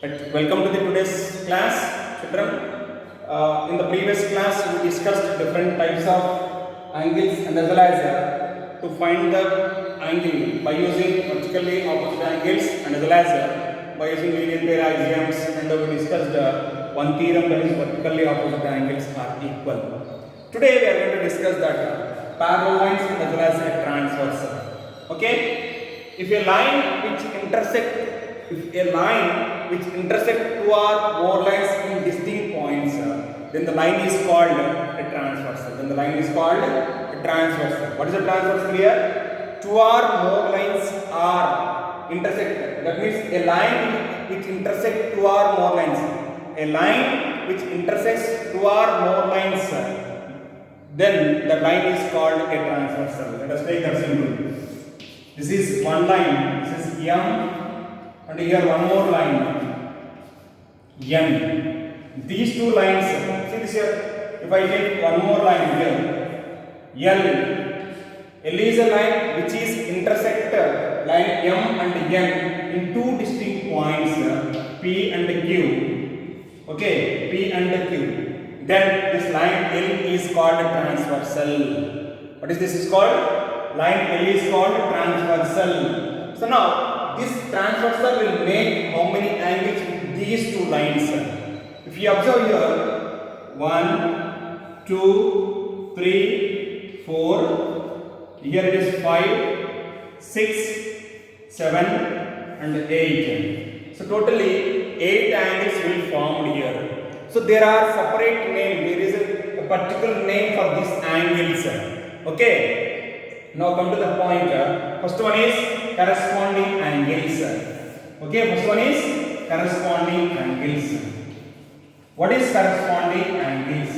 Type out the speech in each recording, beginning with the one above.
Welcome to the today's class, children. In the previous class, we discussed different types of angles and as well as to find the angle by using vertically opposite angles and as well as by using linear pair axioms, and we discussed one theorem, that is vertically opposite angles are equal. Today we are going to discuss that parallel lines and as well as a transversal. Okay, if a line which intersect two or more lines in distinct points, then the line is called a transversal. What is a transversal here? Two or more lines are intersected. That means a line which intersects two or more lines. A line which intersects two or more lines, then the line is called a transversal. Let us take that symbol. This is one line. This is M. And here one more line, N. These two lines, see this here, if I take one more line here, L is a line which is intersect line M and N in two distinct points, P and Q. Okay, P and Q. Then this line L is called transversal. What is this is called? Line L is called transversal. So now, this transversal will make how many angles with these two lines? If you observe here, 1, 2, 3, 4, here it is 5, 6, 7 and 8. So totally 8 angles will form here. So there are separate names, there is a particular name for these angles. Okay. Now come to the point. First one is corresponding angles. Okay, first one is corresponding angles. What is corresponding angles?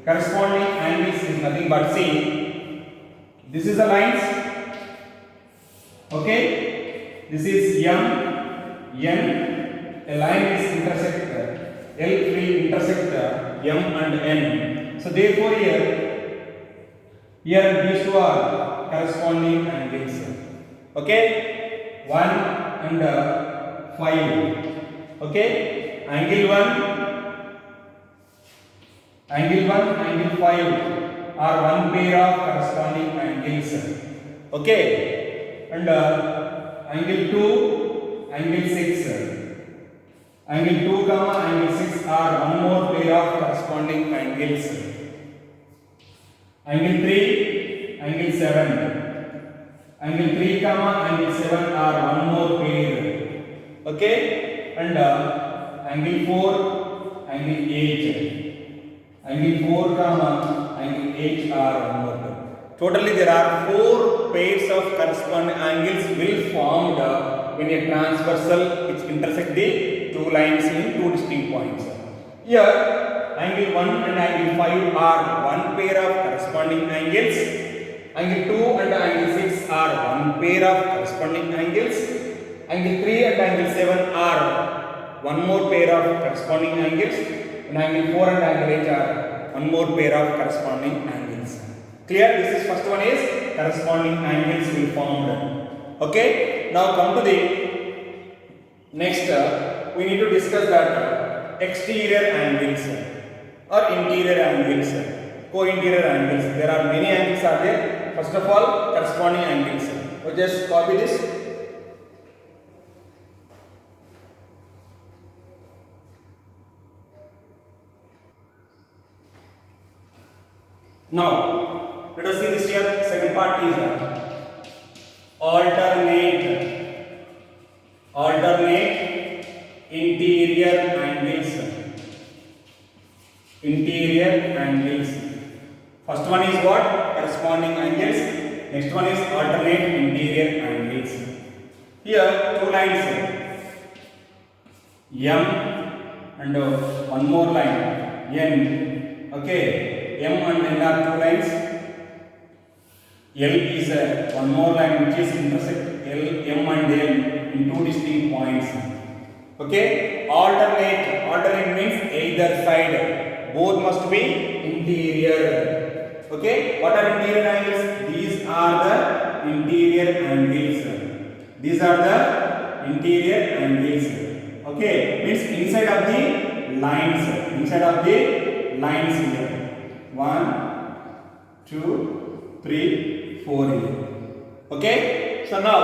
Corresponding angles is nothing but, see, this is the lines. Okay, this is M, N. A line is intersect. L will intersect M and N. So therefore here these two are corresponding angles. Okay, 1 and 5. Okay, angle 1, angle 5 are one pair of corresponding angles. Okay, and angle 2, angle 6. Angle 2, angle 6 are one more pair of corresponding angles. Angle 3, angle 7. Angle 3, angle 7 are one more pair. Okay, and angle 4, angle 8. Angle 4, angle 8 are one more pair. Totally there are 4 pairs of corresponding angles will formed when a transversal which intersect the two lines in two distinct points. Here angle 1 and angle 5 are one pair of corresponding angles. Angle 2 and angle 6 are one pair of corresponding angles. Angle 3 and angle 7 are one more pair of corresponding angles. And angle 4 and angle 8 are one more pair of corresponding angles. Clear? This is first one is corresponding angles will formed. Okay. Now come to the next. We need to discuss that exterior angles or interior angles, co-interior angles. There are many angles are there. First of all, corresponding angles. So just copy this. Now, let us see this here. Second part is alternate interior angles. First one is what? Corresponding angles. Next one is alternate interior angles. Here two lines, M and one more line, N. Okay, M and N are two lines. L is one more line which is intersect M and N in two distinct points. Okay, alternate means either side, both must be interior. Okay, what are interior angles? These are the interior angles. These are the interior angles. Okay, means inside of the lines. Inside of the lines here. 1, 2, 3, 4 here. Okay. So now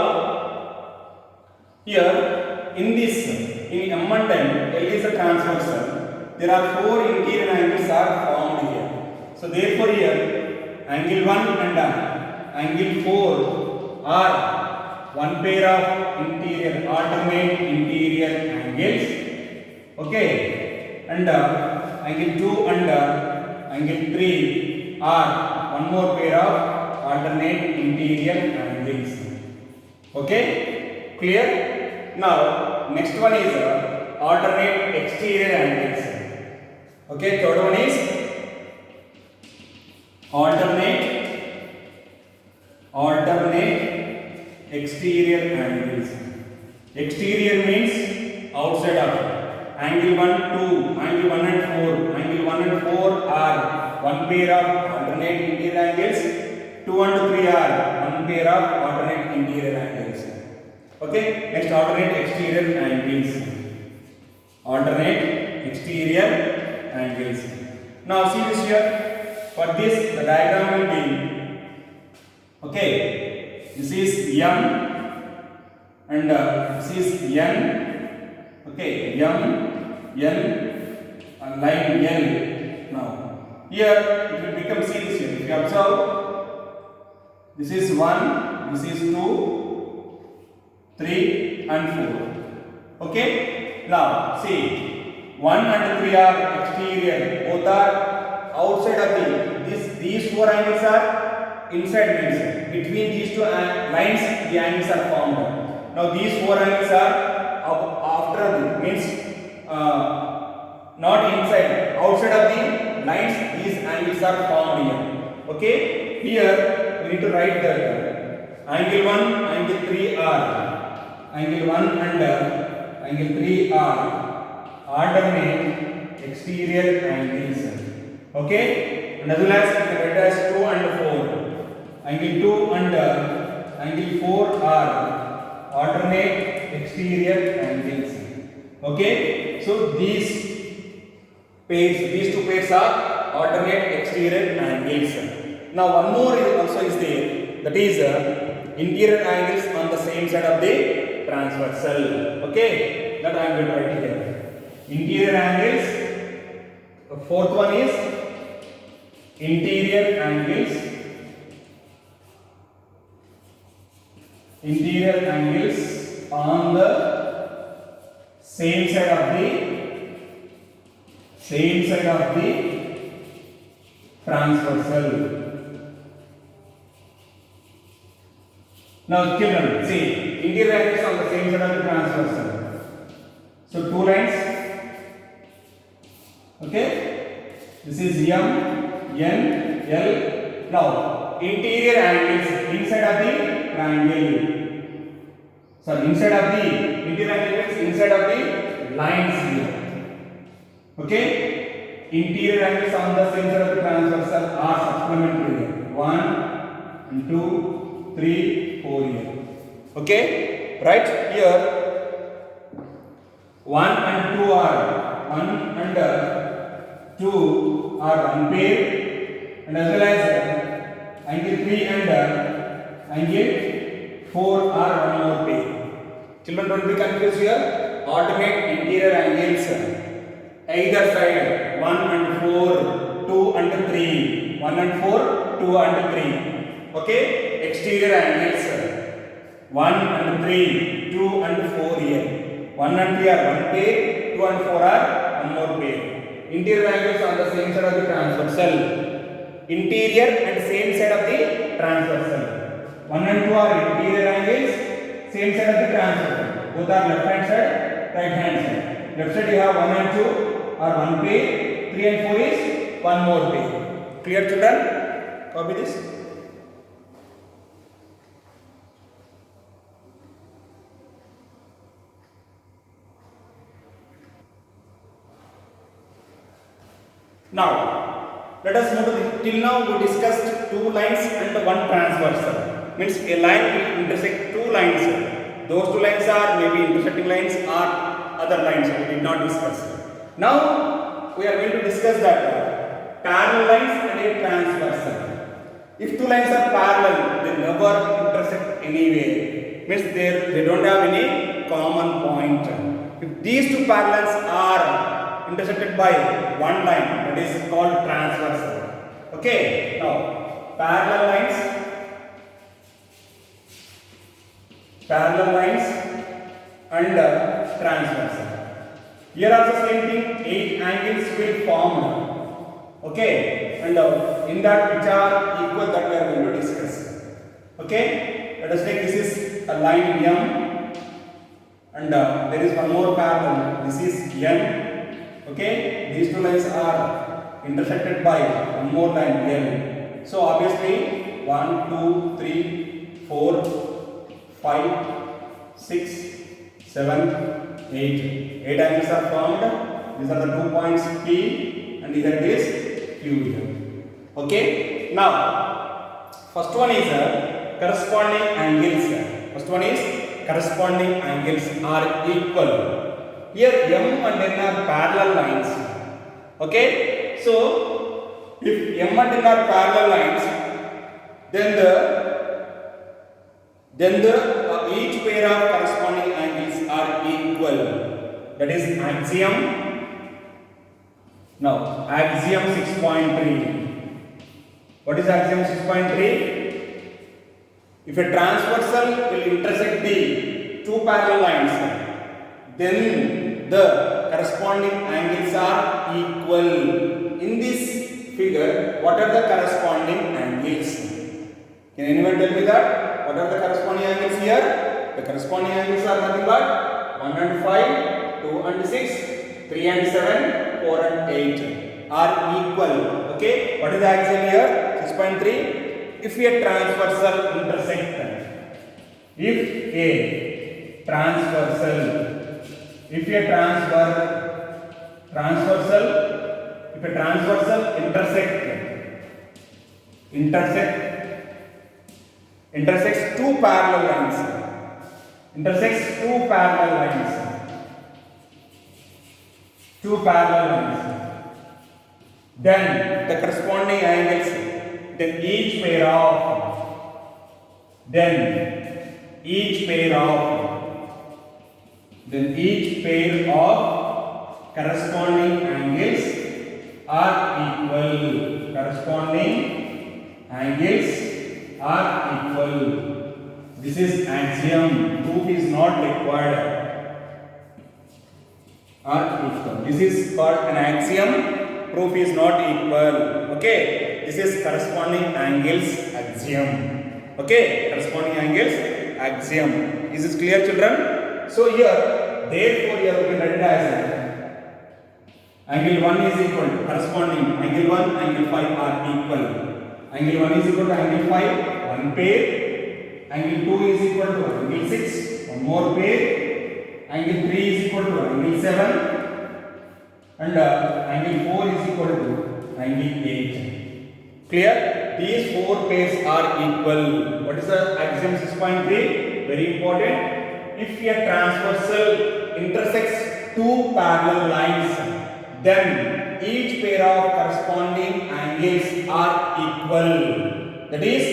here in this in M and N, L is a transversal. There are 4 interior angles are formed here. So therefore here angle 1 and angle 4 are one pair of interior alternate interior angles. Okay, and angle 2 and angle 3 are one more pair of alternate interior angles. Okay, clear? Now next one is alternate exterior angles. Okay, third one is alternate exterior angles. Exterior means outside of angle 1, 2, angle 1 and 4. Angle 1 and 4 are one pair of alternate interior angles. 2 and 3 are one pair of alternate interior angles. Okay, next alternate exterior angles. Alternate exterior angles. Now see this here. For this the diagram will be, okay, this is M and this is N. Okay, M, N and line L. Now here it will become, see this here. If you observe, this is 1, this is 2, 3 and 4. Okay, now see 1 and 3 are exterior, both are outside of these 4 angles are inside means between these two lines the angles are formed. Now these 4 angles are after means not inside, outside of the lines these angles are formed here. Okay, here we need to write that angle 1, angle 3 are angle 1 and angle 3 are alternate exterior angles. Okay, and as well as you can write as 2 and 4. Angle 2 and angle 4 are alternate exterior angles. Okay, so these two pairs are alternate exterior angles. Now one more also is there, that is interior angles on the same side of the transversal. Okay, that I am going to write here. Interior angles. The fourth one is interior angles. Interior angles on the same side of the transversal. Now children, see, interior angles on the same side of the transversal. So 2 lines. Okay, this is M, N, L. Now interior angles inside of the triangle. Sorry, inside of the interior angles inside of the lines here. Okay, interior angles on the same side of the transversal are supplementary here. 1 and 2, 3, 4 here. Okay, right here 1 and 2 are 1 and 2 are one pair, and as well as angle 3 and angle 4 are one more pair. Children, don't be confused here. Alternate interior angles either side 1 and 4, 2 and 3, 1 and 4, 2 and 3. Okay, exterior angles 1 and 3, 2 and 4 here. 1 and 3 are one pair, 2 and 4 are one more pair. Interior angles on the same side of the transversal. Interior and same side of the transversal. 1 and 2 are interior angles, same side of the transversal. Both are left hand side, right hand side. Left side you have 1 and 2 are one pair, 3 and 4 is one more pair. Clear, children? Copy this. Now, let us move to till now we discussed 2 lines and 1 transversal. Means a line will intersect 2 lines. Those two lines are maybe intersecting lines or other lines we did not discuss. Now we are going to discuss that parallel lines and a transversal. If two lines are parallel, they never intersect anywhere. Means they don't have any common point. If these two parallels are intersected by one line, that is called transversal. Okay. Now parallel lines and transversal. Here also same thing, 8 angles will form. Okay, and in that which are equal, that we are going to discuss. Okay, let us take this is a line M, and there is one more parallel. This is N. Okay, these two lines are intersected by one more line L. So obviously 1, 2, 3, 4, 5, 6, 7, 8. 8 angles are formed. These are the 2 points P, and here it is Q here. Okay. Now, first one is corresponding angles. First one is corresponding angles are equal. Here M and N are parallel lines. Okay. So, if M and N are parallel lines, then each pair of corresponding angles are equal. That is axiom. Now, axiom 6.3. What is axiom 6.3? If a transversal will intersect the two parallel lines, then the corresponding angles are equal. In this figure, what are the corresponding angles? Can anyone tell me that? What are the corresponding angles here? The corresponding angles are nothing but 1 and 5, 2 and 6, 3 and 7, 4 and 8 are equal. Okay, what is the axiom here? 6.3. If a transversal intersect, if a transversal intersects two parallel lines, then the corresponding angles, then each pair of corresponding angles are equal. This is axiom. Proof is not required. Are equal. This is called an axiom. Proof is not equal. Okay. This is corresponding angles axiom. Okay. Corresponding angles axiom. Is this clear, children? So here, therefore, you have written as angle 1 is equal to corresponding angle 1, angle 5 are equal. Angle 1 is equal to angle 5, one pair. Angle 2 is equal to angle 6, one more pair. Angle 3 is equal to angle 7, and angle 4 is equal to angle 8. Clear? These four pairs are equal. What is the axiom 6.3? Very important. If a transversal intersects two parallel lines, then each pair of corresponding angles are equal. That is,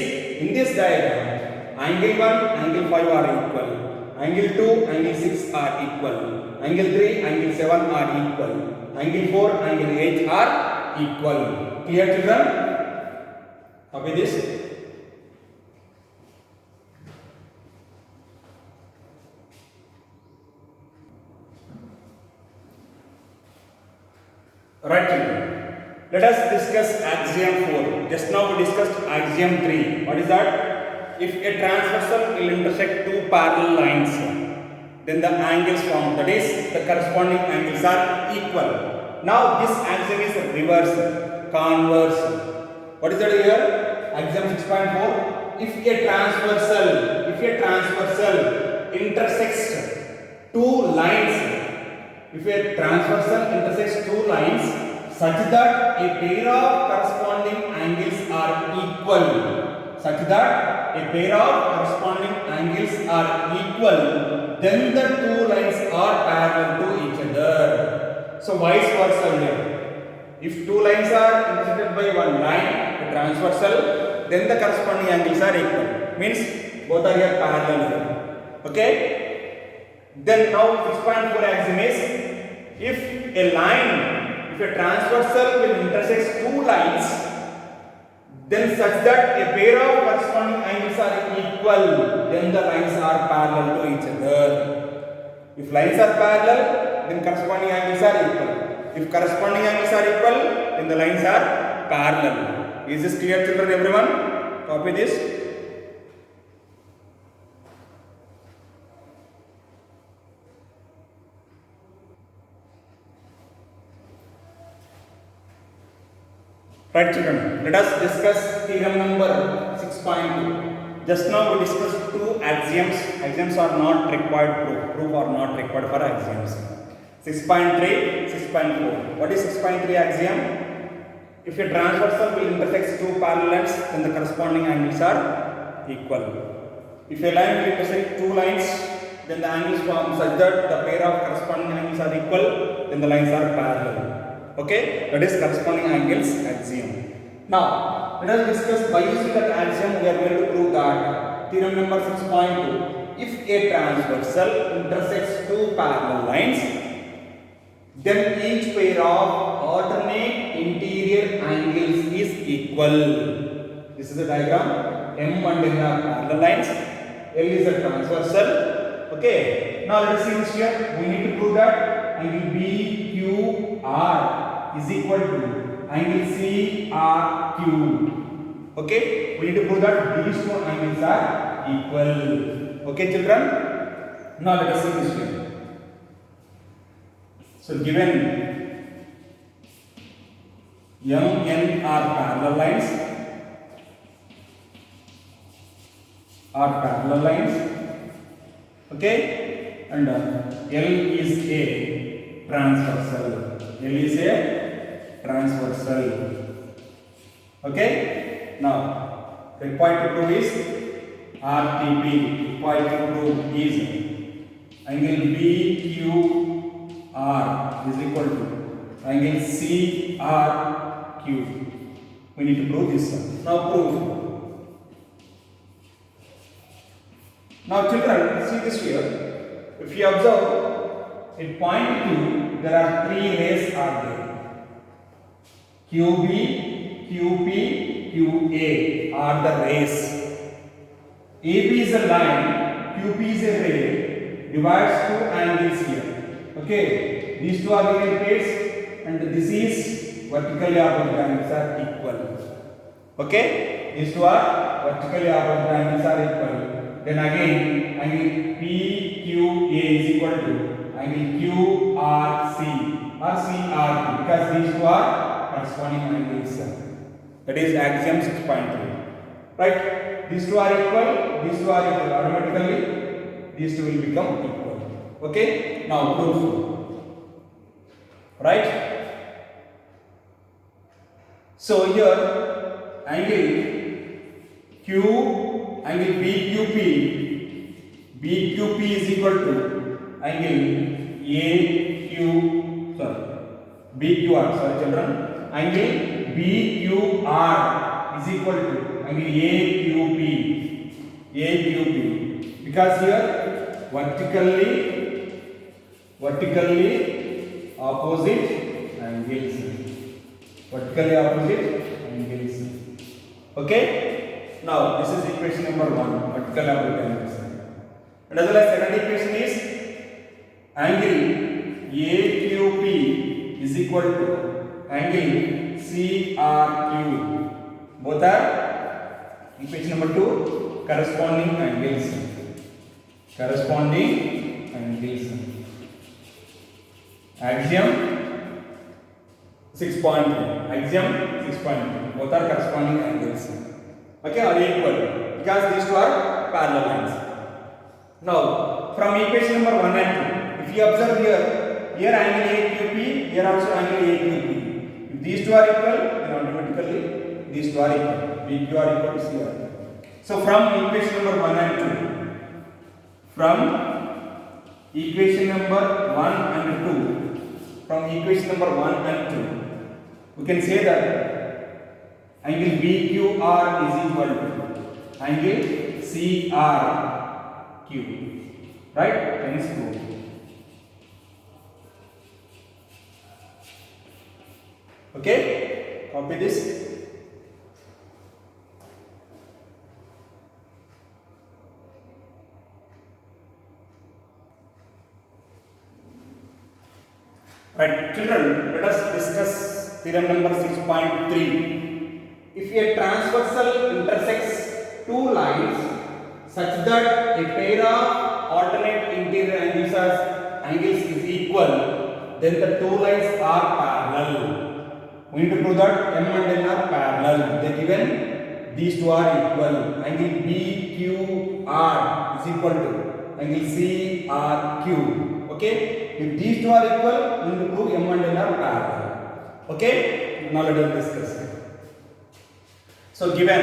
in this diagram, angle 1, angle 5 are equal. Angle 2, angle 6 are equal. Angle 3, angle 7 are equal. Angle 4, angle 8 are equal. Clear, children? Copy this. Right, children. Let us discuss axiom 4. Just now we discussed axiom 3. What is that? If a transversal will intersect two parallel lines, then the angles formed, that is, the corresponding angles are equal. Now this axiom is reverse, converse. What is that here? Axiom 6.4. If a transversal intersects two lines, such that a pair of corresponding angles are equal, such that a pair of corresponding angles are equal, then the two lines are parallel to each other. So vice versa here. If two lines are intersected by one line, a transversal, then the corresponding angles are equal. Means both are here parallel here. Okay? Then now 6.4 axiom is, if a transversal will intersect two lines, then such that a pair of corresponding angles are equal, then the lines are parallel to each other. If lines are parallel, then corresponding angles are equal. If corresponding angles are equal, then the lines are parallel. Is this clear, children? Everyone, copy this. Right, children, let us discuss theorem number 6.2. Just now we discussed two axioms. Axioms are not required proof. Proof are not required for axioms. 6.3, 6.4. What is 6.3 axiom? If a transversal will intersect two parallel lines, then the corresponding angles are equal. If a line will intersect two lines, then the angles form such that the pair of corresponding angles are equal, then the lines are parallel. Okay, that is corresponding angles axiom. Now let us discuss, by using that axiom we are going to prove that theorem number 6.2, if a transversal intersects two parallel lines, then each pair of alternate interior angles is equal. This is the diagram. M and N are parallel lines, L is a transversal. Okay, now let us see this here. We need to prove that angle BQR is equal to angle CRQ. Okay, we need to prove that these two angles are equal. Okay, children. Now let us see this here. So given M, N are parallel lines. Okay, and L is a transversal. L is a transversal. Okay, now the point to prove is RTP. Point to prove is angle BQR is equal to angle CRQ. We need to prove this one. Now prove. Now children, see this here. If you observe, at point Q, there are three rays are there. QB, QP, QA are the rays. AB is a line, QP is a ray, divides two angles here. Okay, these two are given pairs, and this is vertically opposite angles are equal. Okay, these two are vertically opposite angles are equal. Then again, angle PQA is equal to angle QRC or CRQ, because these two are corresponding angles. That is axiom 6.3. Right? These two are equal. These two are equal. Automatically, these two will become equal. Okay? Now proof. Right? So here, angle BQP is equal to angle BQR. Sorry, children. Angle BQR is equal to angle AQP. Because here vertically opposite angles. Okay. Now this is equation number 1. Vertical opposite angles. And as well as second equation is angle AQP is equal to angle CRQ. Both are equation number 2, corresponding angles. Axiom 6.2. Axiom 6.2. Both are corresponding angles. Okay, are equal because these two are parallel lines. Now, from equation number 1 and 2, if you observe here angle AQP, here also angle AQP. If these two are equal, then automatically these two are equal. BQ are equal to CR. So from equation number 1 and 2, from equation number 1 and 2, from equation number 1 and 2, we can say that angle BQR is equal to angle CRQ, right? Hence proof. Okay, copy this. Right, children, let us discuss theorem number 6.3. If a transversal intersects two lines such that a pair of alternate interior angles is equal, then the two lines are parallel. We need to prove that M and N are parallel. They given these two are equal. Angle BQR is equal to angle CRQ. Okay. If these two are equal, we need to prove M and N are parallel. Okay. Now let us discuss it. So given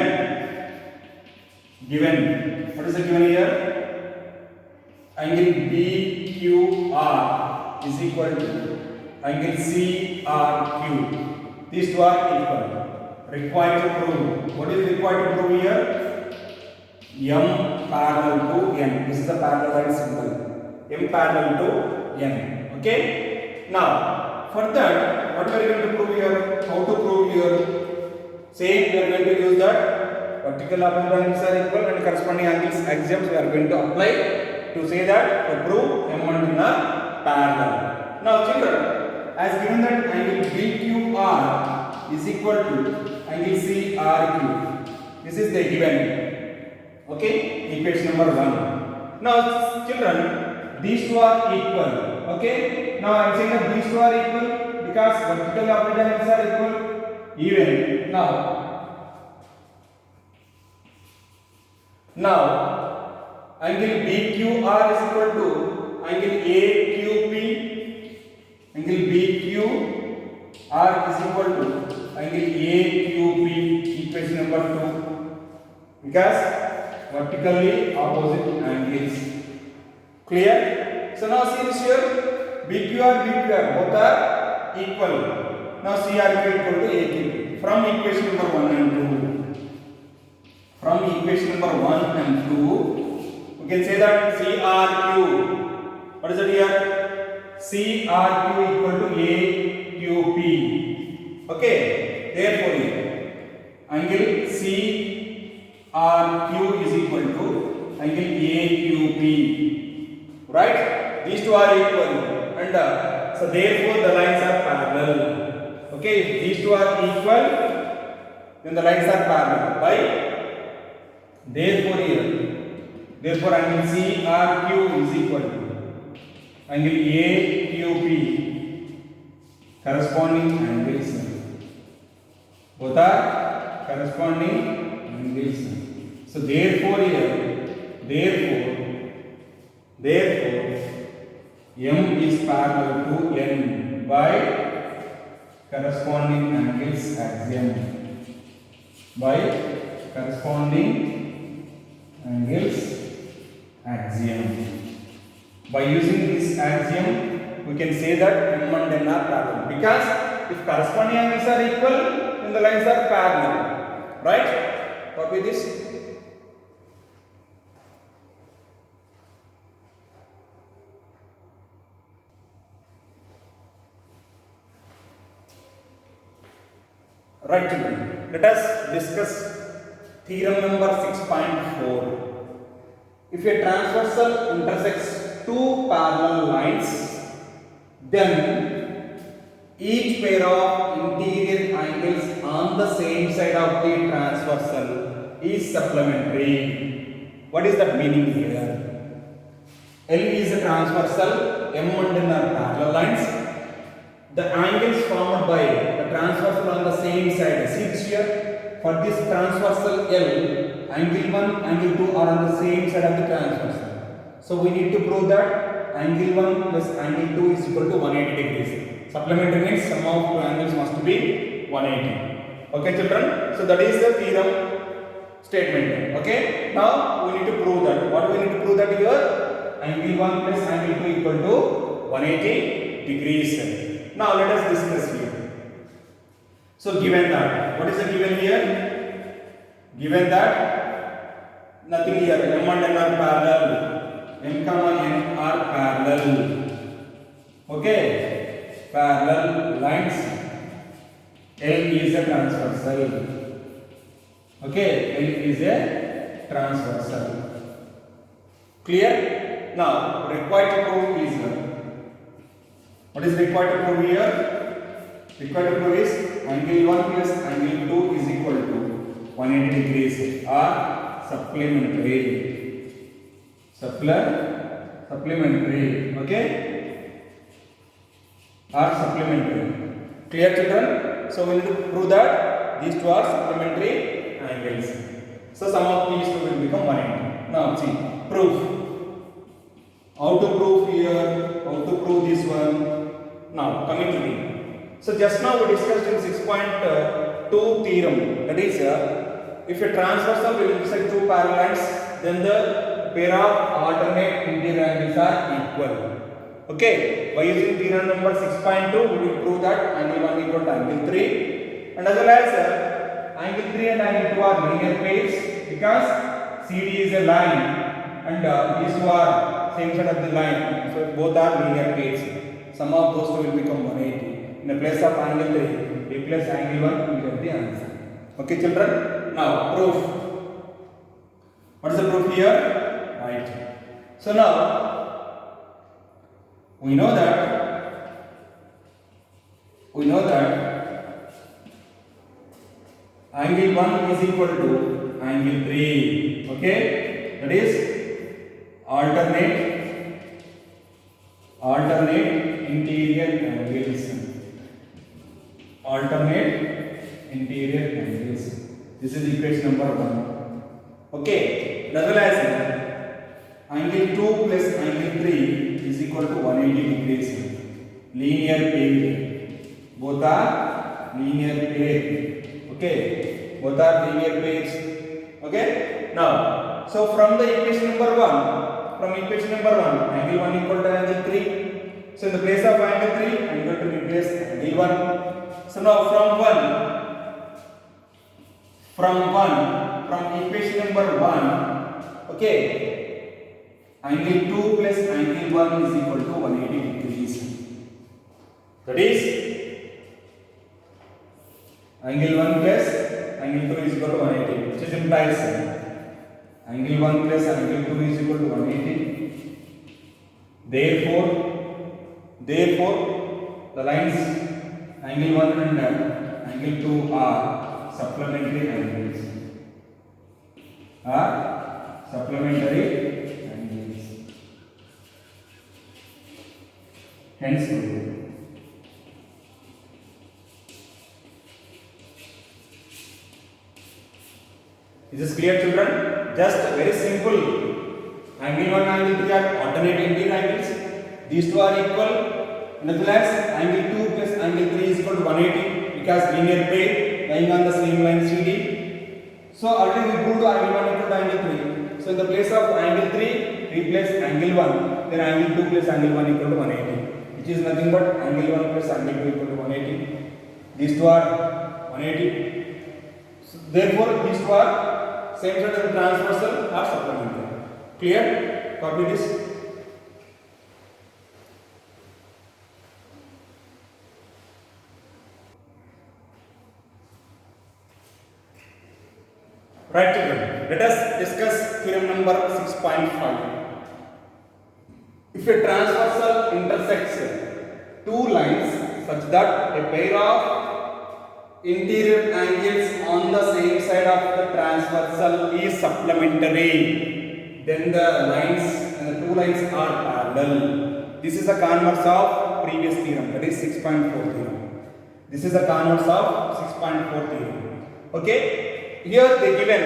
what is the given here? Angle BQR is equal to angle CRQ. These two are equal. Required to prove. What is required to prove here? M parallel to N. This is the parallel line symbol. M parallel to N. Okay. Now, for that, what we are going to prove here? How to prove here? Same, we are going to use that vertical opposite angles are equal and corresponding angles axioms we are going to apply to say that to prove M and N are parallel. Now, children, as given that angle BQR is equal to angle CRQ. This is the given. Okay, equation number 1. Now, children, these two are equal. Okay, now I am saying that these two are equal because vertical opposite angles are equal. Even now angle BQR is equal to angle AQP. Angle BQR is equal to angle AQP, equation number 2, because vertically opposite angles. Clear? So now see this here, BQR both are equal. Now CRQ equal to AQP. From equation number 1 and 2. From equation number 1 and 2, we can say that CRQ. What is it here? CRQ equal to AQP. Okay. Therefore, here angle CRQ is equal to angle AQP. Right? These two are equal, and so therefore the lines are parallel. Okay, if these two are equal, then the lines are parallel. By therefore angle CRQ is equal to angle AQP, corresponding angles. Both are corresponding angles. So therefore M is parallel to N by corresponding angles axiom. By corresponding angles axiom. By using this axiom, we can say that M and N are parallel. Because if corresponding angles are equal, then the lines are parallel. Right? Copy this. Right, let us discuss theorem number 6.4. If a transversal intersects two parallel lines, then each pair of interior angles on the same side of the transversal is supplementary. What is that meaning here? L is a transversal, M and N are parallel lines. The angles formed by the transversal on the same side. See this here. For this transversal L, angle 1, angle 2 are on the same side of the transversal. So we need to prove that angle 1 plus angle 2 is equal to 180 degrees. Supplementary means sum of two angles must be 180. Okay, children. So that is the theorem statement. Okay. Now we need to prove that. What do we need to prove that here? Angle 1 plus angle 2 equal to 180 degrees. Now let us discuss here. So given that, what is the given here? Given that nothing here, M and N are parallel, M comma N are parallel. Okay, parallel lines. L is a transversal. Okay, L is a transversal. Clear? Now required to prove is what is required to prove here? Required to prove is angle 1 plus angle 2 is equal to 180 degrees or supplementary. Supplementary. Okay? Or supplementary. Clear, children? So we need to prove that these two are supplementary angles. So sum of these two will become 180. Now see, proof. How to prove here? How to prove this one? Now coming to me. So just now we discussed in 6.2 theorem, that is if a transversal will intersect two parallel lines, then the pair of alternate interior angles are equal. Okay, by using theorem number 6.2 we will prove that angle 1 equal to angle 3, and as well as angle 3 and angle 2 are linear pairs because CD is a line and these two are same side of the line, so both are linear pairs. Sum of those two will become 180. In the place of angle 3, replace angle 1, we get the answer. Okay, children? Now, proof. What is the proof here? Right. So now, we know that angle 1 is equal to angle 3. Okay? That is alternate interior angles. Alternate interior angles. This is equation number 1. Okay. As well as angle 2 plus angle 3 is equal to 180 degrees. Linear pair. Both are linear pair. Okay. Both are linear pairs. Okay. Now, so from the equation number 1, angle 1 equal to angle 3. So in the place of angle 3, I am going to replace angle 1. So now from equation number 1, okay, angle 2 plus angle 1 is equal to 180 degrees. That is angle 1 plus angle 2 is equal to 180, which is implies angle 1 plus angle 2 is equal to 180. Therefore, the lines angle 1 and angle 2 are supplementary angles. Hence, is this clear, children? Just very simple. Angle 1 and angle 3 are alternate interior angles. These two are equal. Nevertheless, angle 2 plus angle 3 is equal to 180 because linear pair lying on the same line CD. So already we proved angle 1 equal to angle 3. So in the place of angle 3, replace angle 1. Then angle 2 plus angle 1 equal to 180, which is nothing but angle 1 plus angle 2 equal to 180. These two are 180. So therefore, these two are same side of the transversal or supplementary. Clear? Copy this. Right, children. Let us discuss theorem number 6.5. If a transversal intersects two lines such that a pair of interior angles on the same side of the transversal is supplementary, then the lines and the two lines are parallel. This is the converse of previous theorem, that is 6.4 theorem. This is the converse of 6.4 theorem. Okay. Here they given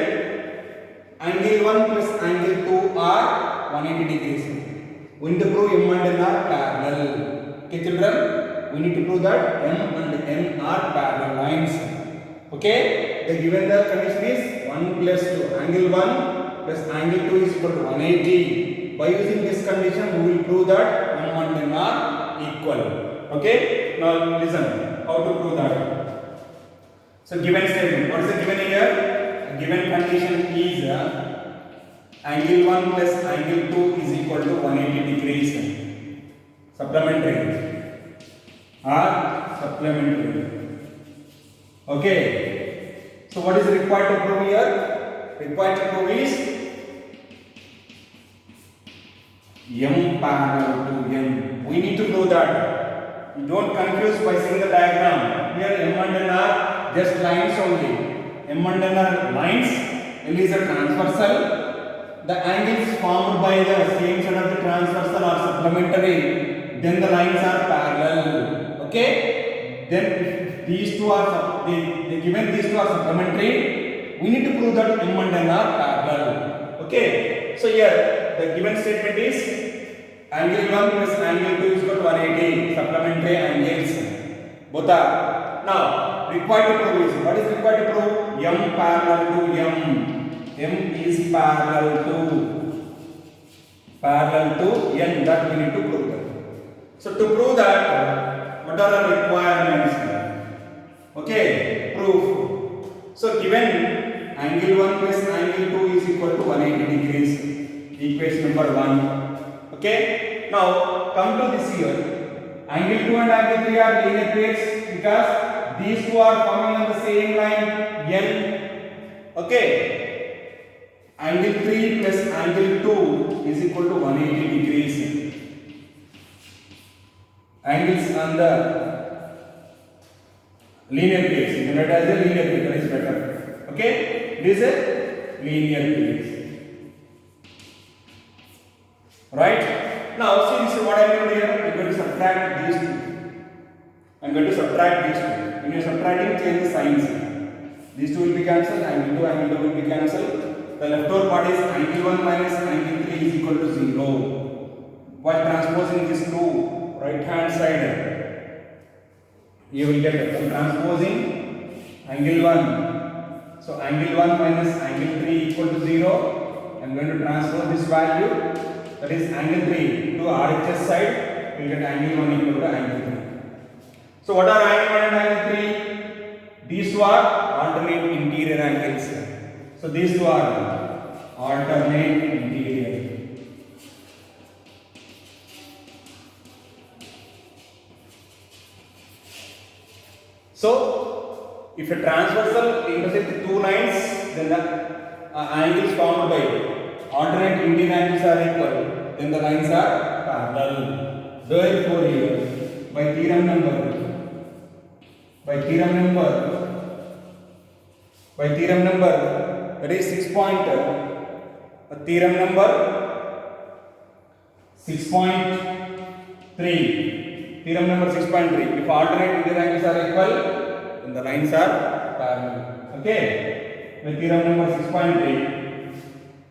angle 1 plus angle 2 are 180 degrees. We need to prove M and N are parallel. Okay, children? We need to prove that M and N are parallel lines. Okay? The given the condition is 1 plus 2, angle 1 plus angle 2 is equal to 180. By using this condition, we will prove that M and N are equal. Okay? Now listen, how to prove that? So given statement, what is the given here? The given condition is angle 1 plus angle 2 is equal to 180 degrees. Supplementary or supplementary. Okay. So what is required to prove here? Required to prove is M parallel to N. We need to know that. You don't confuse by seeing the diagram. Here M and N are just lines only. M and N are lines. L is a transversal. The angles formed by the same side of the transversal are supplementary. Then the lines are parallel. Okay? Then if these two are given these two are supplementary, we need to prove that M and N are parallel. Okay? So here the given statement is angle 1 plus angle 2 is equal to 180, supplementary angles. Both are. Now required to prove is, what is required to prove? M parallel to M. M is parallel to N, that we need to prove that. So to prove that, what are the requirements? Okay, proof. So given angle 1 plus angle 2 is equal to 180 degrees, equation number 1. Okay, now come to this here. Angle 2 and angle 3 are linear pairs because these two are forming on the same line N. Okay, angle 3 plus angle 2 is equal to 180 degrees. Angles on the linear pairs. You can write as a linear pair, that is better. Okay, it is a linear pairs. Right? Now see, this is what I am going to do here. I am going to subtract these two. I am going to subtract these two. When you are subtracting, change the signs. These two will be cancelled. Angle 2 will be cancelled. The left over part is angle 1 minus angle 3 is equal to 0. While transposing this to right hand side, you will get transposing angle 1. So angle 1 minus angle 3 equal to 0. I am going to transpose this value, that is angle 3 to RHS side. You will get angle 1 equal to angle 3. So what are angle 1 and angle 3? These two are alternate interior angles. So these two are alternate interior. So if a transversal intersects two lines, then the angles formed by alternate interior angles are equal, then the lines are parallel. Therefore here, by theorem number that is 6 point theorem number 6.3. Theorem number 6.3. If alternate interior angles are equal, then the lines are parallel. Okay. The theorem number 6.3.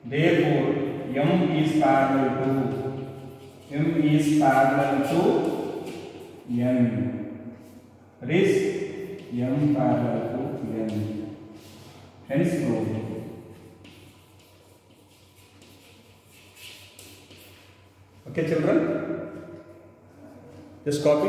Therefore, M is parallel to N. That is M parallel to N. Hence proved. Okay, children, just copy.